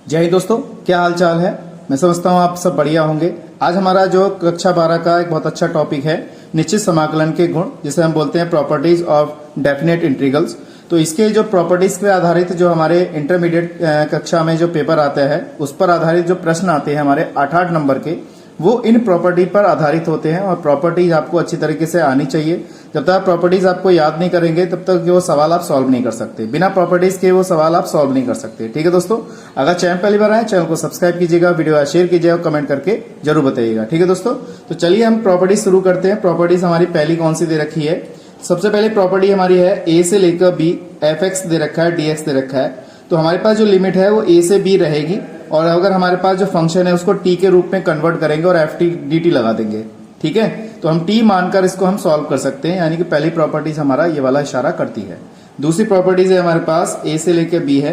जय हिंद दोस्तों, क्या हाल चाल है। मैं समझता हूँ आप सब बढ़िया होंगे। आज हमारा जो कक्षा 12 का एक बहुत अच्छा टॉपिक है निश्चित समाकलन के गुण, जिसे हम बोलते हैं प्रॉपर्टीज ऑफ डेफिनेट इंटीग्रल्स। तो इसके जो प्रॉपर्टीज पे आधारित जो हमारे इंटरमीडिएट कक्षा में जो पेपर आता है उस पर आधारित जो प्रश्न आते हैं हमारे 8-8 नंबर के, वो इन प्रॉपर्टी पर आधारित होते हैं। और प्रॉपर्टीज आपको अच्छी तरीके से आनी चाहिए। जब तक प्रॉपर्टीज आपको याद नहीं करेंगे तब तक वो सवाल आप सॉल्व नहीं कर सकते। बिना प्रॉपर्टीज के वो सवाल आप सॉल्व नहीं कर सकते। ठीक है दोस्तों, अगर चैनल पहली बार आए चैनल को सब्सक्राइब कीजिएगा, वीडियो शेयर कीजिएगा और कमेंट करके जरूर बताइएगा। ठीक है दोस्तों, तो चलिए हम प्रॉपर्टीज शुरू करते हैं। प्रॉपर्टीज हमारी पहली कौन सी दे रखी है। सबसे पहले प्रॉपर्टी हमारी है ए से लेकर बी एफ एक्स दे रखा है, डी एक्स दे रखा है। तो हमारे पास जो लिमिट है वो ए से बी रहेगी और अगर हमारे पास जो फंक्शन है उसको टी के रूप में कन्वर्ट करेंगे और एफ टी डी टी लगा देंगे। ठीक है, तो हम टी मानकर इसको हम सॉल्व कर सकते हैं, यानी कि पहली प्रॉपर्टीज हमारा ये वाला इशारा करती है। दूसरी प्रॉपर्टीज है हमारे पास ए से लेकर बी है,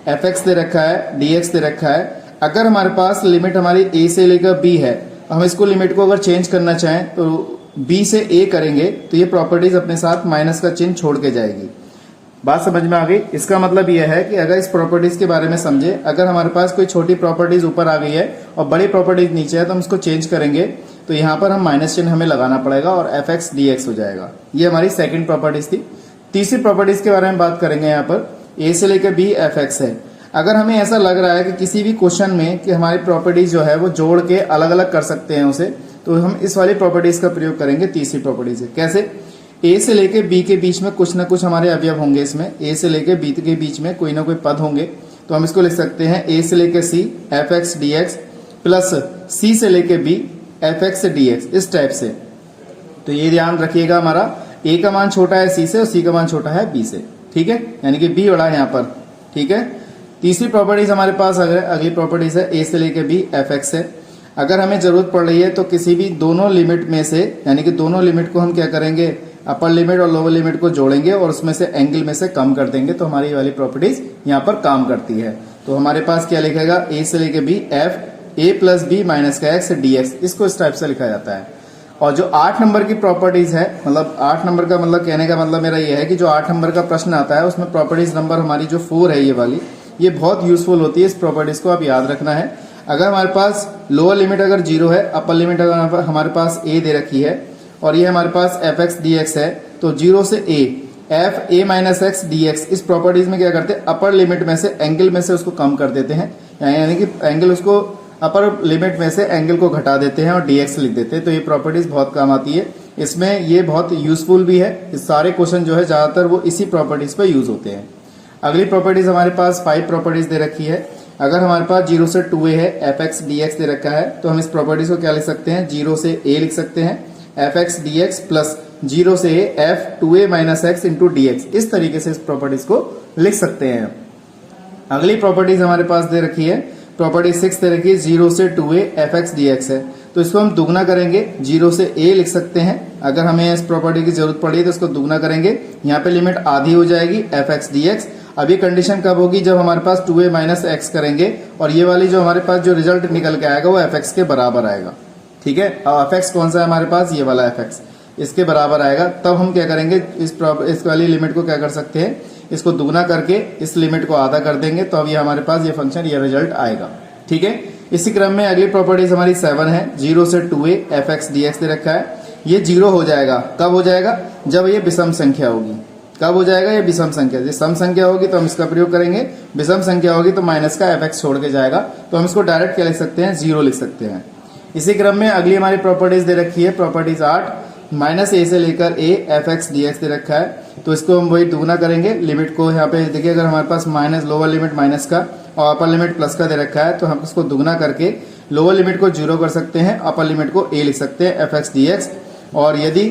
एफ एक्स दे रखा है, डी एक्स दे रखा है। अगर हमारे पास लिमिट हमारी ए से लेकर बी है, हम इसको लिमिट को अगर चेंज करना चाहें तो बी से ए करेंगे तो ये प्रॉपर्टीज अपने साथ माइनस का चिन्ह छोड़ के जाएगी। बात समझ में आ गई। इसका मतलब यह है कि अगर इस प्रॉपर्टीज के बारे में समझे, अगर हमारे पास कोई छोटी प्रॉपर्टीज ऊपर आ गई है और बड़ी प्रॉपर्टीज नीचे है तो हम इसको चेंज करेंगे तो यहाँ पर हम माइनस चिन्ह हमें लगाना पड़ेगा और एफ एक्स डी एक्स हो जाएगा। ये हमारी सेकंड प्रॉपर्टीज थी। तीसरी प्रॉपर्टीज के बारे में बात करेंगे। यहाँ पर ए से लेकर बी एफ एक्स है। अगर हमें ऐसा लग रहा है कि किसी भी क्वेश्चन में कि हमारी प्रॉपर्टीज जो है वो जोड़ के अलग अलग कर सकते हैं उसे, तो हम इस वाली प्रॉपर्टीज का प्रयोग करेंगे तीसरी प्रॉपर्टी से। कैसे? ए से लेके बी के बीच में कुछ ना कुछ हमारे अवयव होंगे। इसमें ए से लेके बी के बीच में कोई ना कोई पद होंगे, तो हम इसको लिख सकते हैं ए से लेके c f x d x plus c से लेके b f x d x, इस टाइप से। तो ये ध्यान रखिएगा, हमारा ए का मान छोटा है सी से और सी का मान छोटा है बी से। ठीक है, यानी कि बी बड़ा है यहाँ पर। ठीक है, तीसरी प्रॉपर्टीज हमारे पास अगली प्रॉपर्टीज है ए से लेके बी एफ एक्स है। अगर हमें जरूरत पड़ रही है तो किसी भी दोनों लिमिट में से, यानी कि दोनों लिमिट को हम क्या करेंगे, अपर लिमिट और लोअर लिमिट को जोड़ेंगे और उसमें से एंगल में से कम कर देंगे, तो हमारी वाली प्रॉपर्टीज यहाँ पर काम करती है। तो हमारे पास क्या लिखेगा, ए से लेके b f a plus b minus का एक्स डी एक्स, इसको इस टाइप से लिखा जाता है। और जो 8 नंबर की प्रॉपर्टीज है, मतलब 8 नंबर का मतलब कहने का मतलब मेरा ये है कि जो 8 नंबर का प्रश्न आता है उसमें प्रॉपर्टीज नंबर हमारी जो 4 है ये वाली, ये बहुत यूजफुल होती है। इस प्रॉपर्टीज को आप याद रखना है। अगर हमारे पास लोअर लिमिट अगर 0 है, अपर लिमिट अगर हमारे पास ए दे रखी है और ये हमारे पास एफ एक्स डी एक्स है, तो 0 से A F A minus x d x, इस प्रॉपर्टीज में क्या करते हैं, अपर लिमिट में से एंगल में से उसको कम कर देते हैं, यानी कि एंगल उसको अपर लिमिट में से एंगल को घटा देते हैं और डी एक्स लिख देते हैं। तो ये प्रॉपर्टीज बहुत काम आती है। इसमें ये बहुत यूजफुल भी है। इस सारे क्वेश्चन जो है ज्यादातर वो इसी प्रॉपर्टीज पर यूज होते हैं। अगली प्रॉपर्टीज हमारे पास 5 प्रॉपर्टीज दे रखी है। अगर हमारे पास 0 से 2a है, एफ एक्स डी एक्स दे रखा है, तो हम इस प्रॉपर्टीज को क्या लिख सकते हैं, 0 से a लिख सकते हैं F x d x plus 0 से a F 2a minus x into D x, इस तरीके से इस प्रॉपर्टीज को लिख सकते हैं। अगली प्रॉपर्टीज हमारे पास दे रखी है, प्रॉपर्टी 6 दे रखी है, 0 से 2a f x d x है, तो इसको हम दुगना करेंगे, 0 से a लिख सकते हैं। अगर हमें इस प्रॉपर्टी की जरूरत पड़ी तो इसको दुगना करेंगे, यहाँ पे लिमिट आधी हो जाएगी एफ एक्स डी एक्स। अब ये कंडीशन कब होगी, जब हमारे पास 2a माइनस एक्स करेंगे और ये वाली जो हमारे पास जो रिजल्ट निकल के आएगा वो एफ एक्स के बराबर आएगा। ठीक है, अब एफ एक्स कौन सा है हमारे पास, ये वाला एफ एक्स, इसके बराबर आएगा। तब हम क्या करेंगे, इस वाली लिमिट को क्या कर सकते हैं, इसको दुगना करके इस लिमिट को आधा कर देंगे, तो अब ये हमारे पास ये फंक्शन ये रिजल्ट आएगा। ठीक है, इसी क्रम में अगली प्रॉपर्टीज हमारी 7 है, 0 से 2a f x d x दे रखा है। ये 0 हो जाएगा, कब हो जाएगा, जब ये विषम संख्या होगी। कब हो जाएगा, ये विषम संख्या, जब सम संख्या होगी तो हम इसका प्रयोग करेंगे, विषम संख्या होगी तो माइनस का एफ एक्स छोड़ के जाएगा, तो हम इसको डायरेक्ट क्या लिख सकते हैं, 0 लिख सकते हैं। इसी क्रम में अगली हमारी प्रॉपर्टीज दे रखी है, प्रॉपर्टीज 8, माइनस ए से लेकर a f x d x दे रखा है, तो इसको हम वही दुगना करेंगे। लिमिट को यहाँ पे देखिए, अगर हमारे पास माइनस लोअर लिमिट माइनस का और अपर लिमिट प्लस का दे रखा है, तो हम इसको दुगना करके लोअर लिमिट को 0 कर सकते हैं, अपर लिमिट को a लिख सकते हैं एफ एक्स डी एक्स। और यदि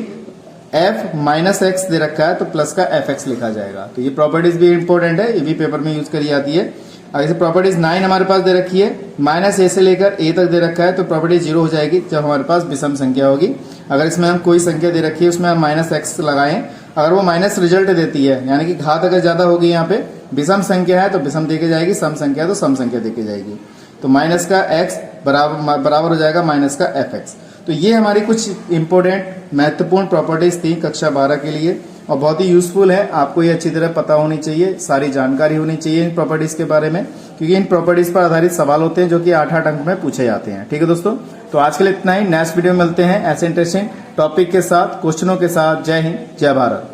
f माइनस एक्स दे रखा है तो प्लस का एफ एक्स लिखा जाएगा। तो ये प्रॉपर्टीज भी इंपॉर्टेंट है, ये भी पेपर में यूज करी जाती है। ऐसे प्रॉपर्टीज 9 हमारे पास दे रखी है, माइनस ए से लेकर a तक दे रखा है, तो प्रॉपर्टी 0 हो जाएगी जब हमारे पास विषम संख्या होगी। अगर इसमें हम कोई संख्या दे रखी है उसमें हम माइनस एक्स लगाएं, अगर वो माइनस रिजल्ट देती है, यानी कि घात अगर ज्यादा होगी, यहाँ पे विषम संख्या है तो विषम देके जाएगी, सम संख्या है तो सम संख्या देके जाएगी, तो माइनस का एक्स बराबर हो जाएगा माइनस का एफ एक्स। तो ये हमारी कुछ इंपॉर्टेंट महत्वपूर्ण प्रॉपर्टीज थी कक्षा 12 के लिए। और बहुत ही यूजफुल है। आपको ये अच्छी तरह पता होनी चाहिए, सारी जानकारी होनी चाहिए इन प्रॉपर्टीज के बारे में, क्योंकि इन प्रॉपर्टीज पर आधारित सवाल होते हैं जो कि 8-8 अंक में पूछे जाते हैं। ठीक है दोस्तों, तो आज के लिए इतना ही। नेक्स्ट वीडियो में मिलते हैं ऐसे इंटरेस्टिंग टॉपिक के साथ, क्वेश्चनों के साथ। जय हिंद, जय भारत।